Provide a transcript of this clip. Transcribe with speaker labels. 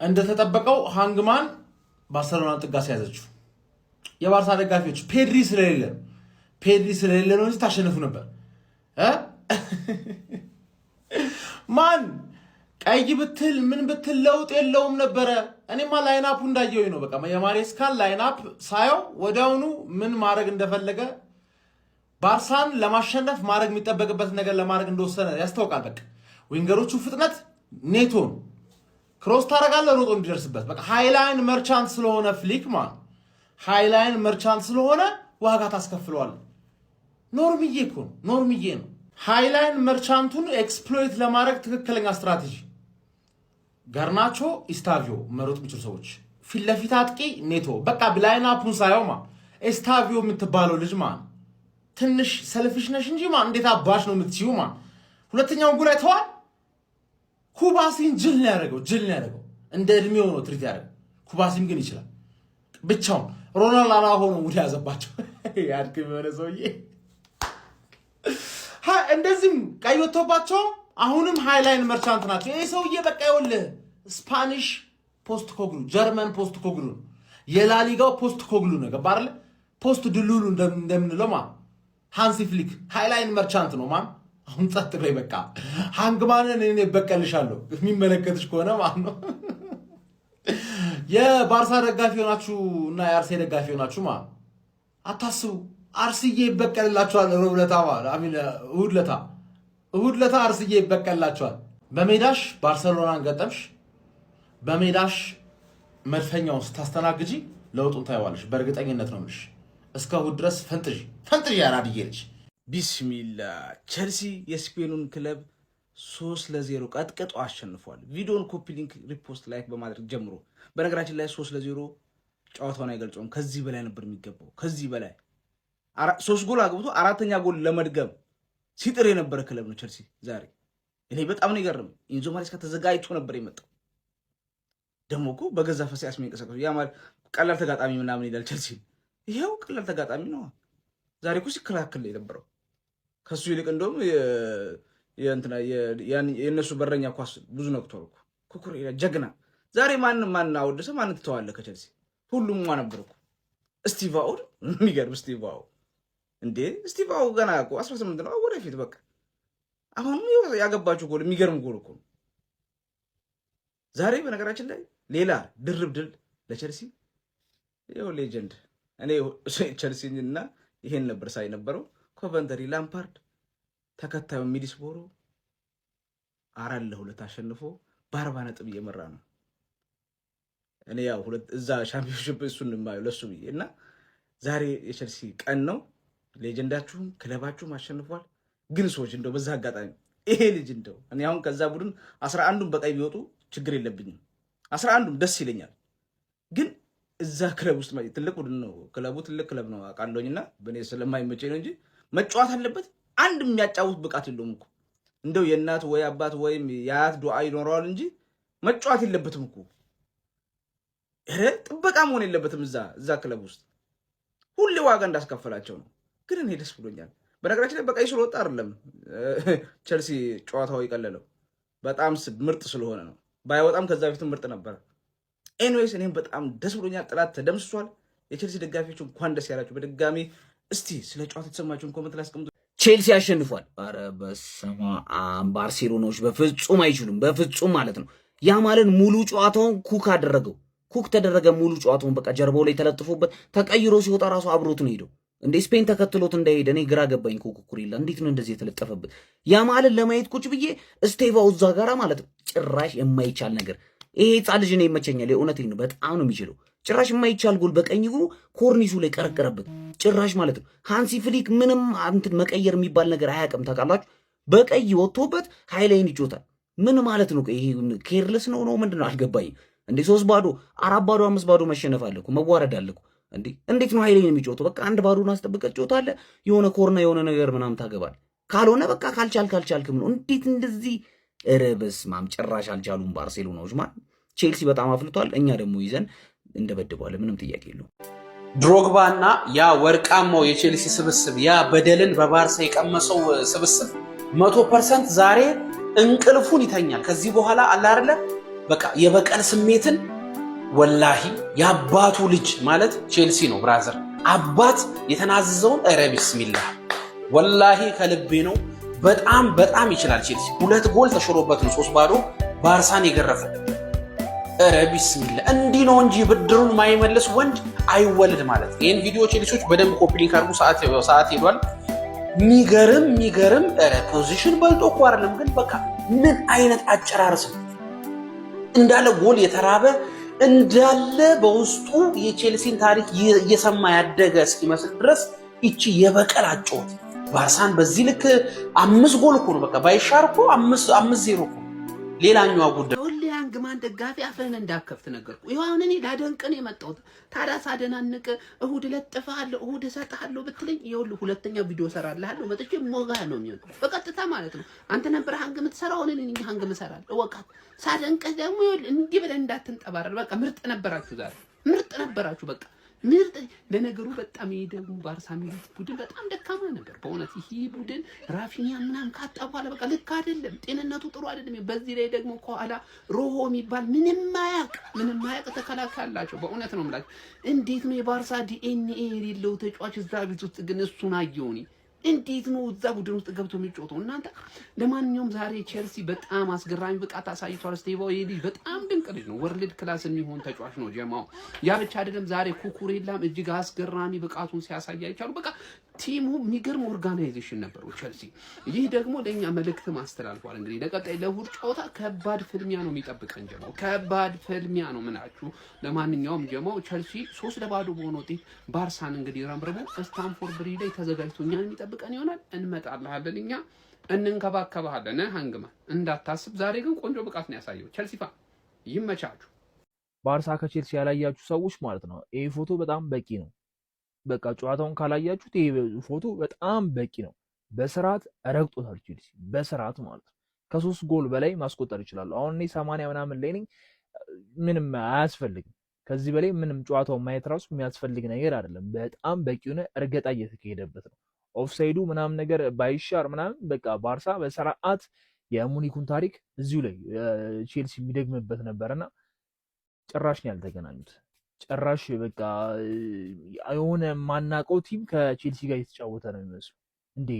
Speaker 1: እንደተጠበቀው ሃንግማን ባርሰሎና ጥጋስ ያዘችው። የባርሳ ደጋፊዎች ፔድሪ ስለሌለ ነው እንጂ ታሸንፉ ነበር። ማን ቀይ ብትል ምን ብትል ለውጥ የለውም ነበረ። እኔማ ላይናፑ እንዳየው ነው። በቃ የማሬስካን ላይናፕ ሳየው ወዲያውኑ ምን ማድረግ እንደፈለገ ባርሳን ለማሸነፍ ማድረግ የሚጠበቅበት ነገር ለማድረግ እንደወሰነ ያስታውቃል። በቃ ዊንገሮቹ ፍጥነት ኔቶን ክሮስ ታደርጋለህ ሮጦ እንዲደርስበት በቃ ሃይላይን መርቻንት ስለሆነ ፍሊክ ማን ሃይላይን መርቻንት ስለሆነ ዋጋ ታስከፍለዋል። ኖርምዬ ነው። ሃይላይን መርቻንቱን ኤክስፕሎይት ለማድረግ ትክክለኛ ስትራቴጂ ጋርናቾ ኢስታቪዮ መሮጥ የሚችሉ ሰዎች ፊት ለፊት አጥቂ ኔቶ በቃ ብላይናፑን ሳየው ኢስታቪዮ የምትባለው ልጅ ትንሽ ሰልፊሽ ነሽ እንጂ እንዴት አባሽ ነው የምትችይው ሁለተኛው ጎል አይተዋል። ኩባሲን ጅል ነው ያደረገው እንደ እድሜው ነው ትሪት ያደረገው። ኩባሲም ግን ይችላል ብቻውን ሮናልዶ አራሆ ነው ሙድ ያዘባቸው ያድክም የሆነ ሰውዬ እንደዚህም ቀይ ወጥቶባቸው አሁንም ሃይላይን መርቻንት ናቸው። ይሄ ሰውዬ በቃ ይኸውልህ ስፓኒሽ ፖስት ኮግሉ ጀርመን ፖስት ኮግሉ የላሊጋው ፖስት ኮግሉ ነው ገባ አይደል? ፖስት ድሉሉ እንደምንለው ሃንሲ ፍሊክ ሃይላይን መርቻንት ነው አሁን ጸጥ በይ በቃ ሃንግማንን እኔ በቀልሻለሁ የሚመለከትሽ ከሆነ ነው። የባርሳ ደጋፊ ሆናችሁ እና የአርሴ ደጋፊ ሆናችሁ አታስቡ። አርስዬ ይበቀልላችኋል። እሁድ ለታ አርስዬ ይበቀልላችኋል። በሜዳሽ ባርሰሎናን ገጠምሽ፣ በሜዳሽ መድፈኛውን ስታስተናግጂ ለውጡን ታይዋለሽ። በእርግጠኝነት ነው የምልሽ። እስከ እሁድ ድረስ ፈንጥዥ ያራድዬ ልጅ
Speaker 2: ቢስሚላ ቸልሲ የስፔኑን ክለብ 3-0 ቀጥቅጦ አሸንፏል። ቪዲዮን ኮፒ ሊንክ ሪፖስት ላይክ በማድረግ ጀምሮ። በነገራችን ላይ 3-0 ጨዋታውን አይገልጸውም። ከዚህ በላይ ነበር የሚገባው። ከዚህ በላይ 3 ጎል አግብቶ አራተኛ ጎል ለመድገም ሲጥር የነበረ ክለብ ነው ቸልሲ ዛሬ። እኔ በጣም ነው ይገርም። ኢንዞ ማሬስካ ተዘጋጅቶ ነበር የመጣው። ደግሞ እኮ በገዛ ፈሳሽ የሚንቀሳቀሱ ያ ማለት ቀላል ተጋጣሚ ምናምን ይላል ቸልሲ። ይሄው ቀላል ተጋጣሚ ነው። ዛሬ እኮ ሲከላከል የነበረው ከሱ ይልቅ እንደውም የእነሱ በረኛ ኳስ ብዙ ነክቷል እኮ ኩኩሬላ ጀግና። ዛሬ ማን አወደሰ ማን ትተዋለ ከቸልሲ ሁሉም ነበር እኮ። ስቲቫው የሚገርም ስቲቫው እንዴ ስቲቫው ገና እኮ 18 ነው ወደፊት በቃ። አሁን ያገባችሁ ጎል የሚገርም ጎል እኮ ዛሬ። በነገራችን ላይ ሌላ ድርብ ድል ለቸልሲ ይኸው ሌጀንድ። እኔ ቸልሲ እና ይሄን ነበር ሳይ ነበረው ኮቨንተሪ ላምፓርድ ተከታዩ ሚድልስቦሮ 4-2 አሸንፎ በ40 ነጥብ እየመራ ነው። እኔ ያው እዛ ሻምፒዮንሺፕ እሱን ማየው ለሱ ብዬ እና ዛሬ የቸልሲ ቀን ነው። ሌጀንዳችሁም ክለባችሁም አሸንፏል። ግን ሰዎች እንደው በዛ አጋጣሚ ይሄ ልጅ እንደው እኔ አሁን ከዛ ቡድን 11ዱም በቀይ ቢወጡ ችግር የለብኝም። 11ዱም ደስ ይለኛል። ግን እዛ ክለብ ውስጥ ትልቅ ቡድን ነው፣ ክለቡ ትልቅ ክለብ ነው አውቃለሁኝና በእኔ ስለማይመቸኝ ነው እንጂ መጫወት አለበት። አንድ የሚያጫውት ብቃት የለውም እኮ እንደው የእናት ወይ አባት ወይም የአያት ዱዓ ይኖረዋል እንጂ መጫወት የለበትም እኮ። ጥበቃ መሆን የለበትም እዛ ክለብ ውስጥ ሁሌ ዋጋ እንዳስከፈላቸው ነው። ግን እኔ ደስ ብሎኛል። በነገራችን ላይ በቀይ ስለወጣ አይደለም ቸልሲ ጨዋታው ይቀለለው በጣም ምርጥ ስለሆነ ነው። ባይወጣም ከዛ በፊት ምርጥ ነበር። ኤኒዌይስ እኔም በጣም ደስ ብሎኛል። ጥላት ተደምስሷል። የቸልሲ ደጋፊዎች እንኳን ደስ ያላችሁ። በድጋሚ እስቲ ስለ ጨዋታ የተሰማችሁን ኮሜንት ላይ አስቀምጡ።
Speaker 3: ቼልሲ ያሸንፏል። ኧረ በስመ አብ ባርሴሎናዎች በፍጹም አይችሉም፣ በፍጹም ማለት ነው። ያ ማለት ሙሉ ጨዋታውን ኩክ ተደረገ። ሙሉ ጨዋታውን በቃ ጀርባው ላይ ተለጥፎበት ተቀይሮ ሲወጣ ራሱ አብሮት ነው ሄደው። እንዴ ስፔን ተከትሎት እንዳይሄድ እኔ ግራ ገባኝ። ኩኩሬላ እንዴት ነው እንደዚህ የተለጠፈበት? ያ ማለት ለማየት ቁጭ ብዬ ስቴቫው እዛ ጋራ ማለት ነው። ጭራሽ የማይቻል ነገር። ይሄ ሕፃን ልጅ ነው ይመቸኛል። የእውነቴን ነው፣ በጣም ነው የሚችለው። ጭራሽ የማይቻል ጎል በቀኝ እግሩ ኮርኒሱ ላይ ቀረቀረበት። ጭራሽ ማለት ነው ሃንሲ ፍሊክ ምንም እንትን መቀየር የሚባል ነገር አያውቅም። ታውቃላችሁ፣ በቀይ ወጥቶበት ሃይላይን ይጮታል። ምን ማለት ነው? ይሄ ኬርለስ ነው ምንድነው? አልገባኝም። እንዴ 3-0 4-0 5-0 መሸነፍ አለኩ፣ መዋረድ አለኩ። እንዴ እንዴት ነው ሃይላይን የሚጮተው? በቃ 1-0 አስጠብቀህ ትጮታለህ። የሆነ ኮርና የሆነ ነገር ምናምን ታገባል። ካልሆነ በቃ ካልቻልክም ነው። እንዴት እንደዚህ? ኧረ በስመ አብ ጭራሽ አልቻሉም ባርሴሎናዎች። ቼልሲ በጣም አፍልቷል። እኛ ደግሞ ይዘን እንደበድበዋለን። ምንም ጥያቄ የለውም።
Speaker 4: ድሮግባና ያ ወርቃማው የቼልሲ ስብስብ ያ በደልን በባርሳ የቀመሰው ስብስብ 100% ዛሬ እንቅልፉን ይተኛል። ከዚህ በኋላ አለ አይደለ በቃ የበቀል ስሜትን ወላሂ የአባቱ ልጅ ማለት ቼልሲ ነው ብራዘር። አባት የተናዘዘውን ኧረ ቢስሚላህ ወላሂ ከልቤ ነው። በጣም በጣም ይችላል ቼልሲ። 2 ጎል ተሽሮበት ነው 3-0 ባርሳን የገረፈው። ኧረ ቢስሚላህ እንዲህ ነው እንጂ ብድሩን ማይመልስ ወንድ አይወልድ ማለት። ይህን ቪዲዮ ቼልሲዎች በደንብ ኮፒ ሊንክ አድርጉ። ሰዓት ሄዷል። ሚገርም ኧረ ፖዚሽን በልጦ እኮ አይደለም ግን በቃ ምን አይነት አጨራረስ ነው! እንዳለ ጎል የተራበ እንዳለ በውስጡ የቼልሲን ታሪክ እየሰማ ያደገ እስኪመስል ድረስ ይቺ የበቀል አጨዋወት ባርሳን በዚህ ልክ 5 ጎል እኮ ነው በቃ ባይሻር እኮ 5-0 እኮ። ሌላኛዋ ጉዳይ
Speaker 5: ሁሌ አንግማን ደጋፊ አፍህን እንዳከፍት ነገርኩ። ይኸው አሁን እኔ ላደንቅን የመጣሁት ታዲያ ሳደናንቅ እሁድ እለጥፍሃለሁ እሁድ እሰጥሃለሁ ብትለኝ ይኸውልህ ሁለተኛ ቪዲዮ እሰራልሃለሁ መጥቼ ሞጋ ነው የሚሆነው በቀጥታ ማለት ነው። አንተ ነበር ሀንግ የምትሰራው እኔ ነኝ ሀንግ የምሰራል እወቃት። ሳደንቅህ ደግሞ ይኸውልህ እንዲህ ብለህ እንዳትንጠባረር። በቃ ምርጥ ነበራችሁ ዛሬ ምርጥ ነበራችሁ በቃ ምርጥ። ለነገሩ በጣም ይሄ ደግሞ ባርሳ የሚሉት ቡድን በጣም ደካማ ነበር በእውነት። ይሄ ቡድን ራፊኒያ ምናምን ካጣ በኋላ በቃ ልክ አይደለም፣ ጤንነቱ ጥሩ አይደለም። በዚህ ላይ ደግሞ ከኋላ ሮሆ የሚባል ምንም ማያቅ ተከላካይ አላቸው። በእውነት ነው የምላቸው። እንዴት ነው የባርሳ ዲኤንኤ የሌለው ተጫዋች እዛ ቤት ውስጥ ግን እሱን አየሁኝ። እንዴት ነው እዛ ቡድን ውስጥ ገብቶ የሚጫወተው እናንተ? ለማንኛውም ዛሬ ቼልሲ በጣም አስገራሚ ብቃት አሳይቷል። ስቴቫው ይሄ ልጅ በጣም ድንቅ ልጅ ነው። ወርልድ ክላስ የሚሆን ተጫዋች ነው ጀማው። ያ ብቻ አይደለም፣ ዛሬ ኩኩሬላም እጅግ አስገራሚ ብቃቱን ሲያሳይ አይቻሉ። በቃ ቲሙ የሚገርም ኦርጋናይዜሽን ነበረው ቼልሲ። ይህ ደግሞ ለኛ መልእክት ማስተላልፏል። እንግዲህ ለቀጣይ ለእሑድ ጨዋታ ከባድ ፍልሚያ ነው የሚጠብቀን ጀማው፣ ከባድ ፍልሚያ ነው ምናችሁ። ለማንኛውም ጀማው ቼልሲ 3-0 በሆነ ውጤት ባርሳን እንግዲህ ረምርቦ ስታንፎርድ ብሪጅ ላይ ተዘጋጅቶ እኛን የሚጠብቀን ይሆናል። እንመጣልሃለን፣ እኛ እንንከባከባለን። ሃንግማን እንዳታስብ። ዛሬ ግን ቆንጆ ብቃት ነው ያሳየው ቼልሲ። ፋን ይመቻችሁ።
Speaker 6: ባርሳ ከቼልሲ ያላያችሁ ሰዎች ማለት ነው ይሄ ፎቶ በጣም በቂ ነው። በቃ ጨዋታውን ካላያችሁት ይሄ ፎቶ በጣም በቂ ነው። በስርዓት ረግጦታል ቼልሲ በስርዓት ማለት ነው። ከ3 ጎል በላይ ማስቆጠር ይችላሉ። አሁን እኔ 80 ምናምን ላይ ነኝ። ምንም አያስፈልግም ከዚህ በላይ ምንም ጨዋታውን ማየት ራሱ የሚያስፈልግ ነገር አይደለም። በጣም በቂ ሆነ እርገጣ እየተካሄደበት ነው። ኦፍሳይዱ ምናምን ነገር ባይሻር ምናምን በቃ ባርሳ በስርዓት የሙኒኩን ታሪክ እዚሁ ላይ ቼልሲ የሚደግምበት ነበርና ጭራሽ ነው ያልተገናኙት። ጭራሽ በቃ የሆነ ማናቀው ቲም ከቼልሲ ጋር የተጫወተ ነው የሚመስለው እንዴ።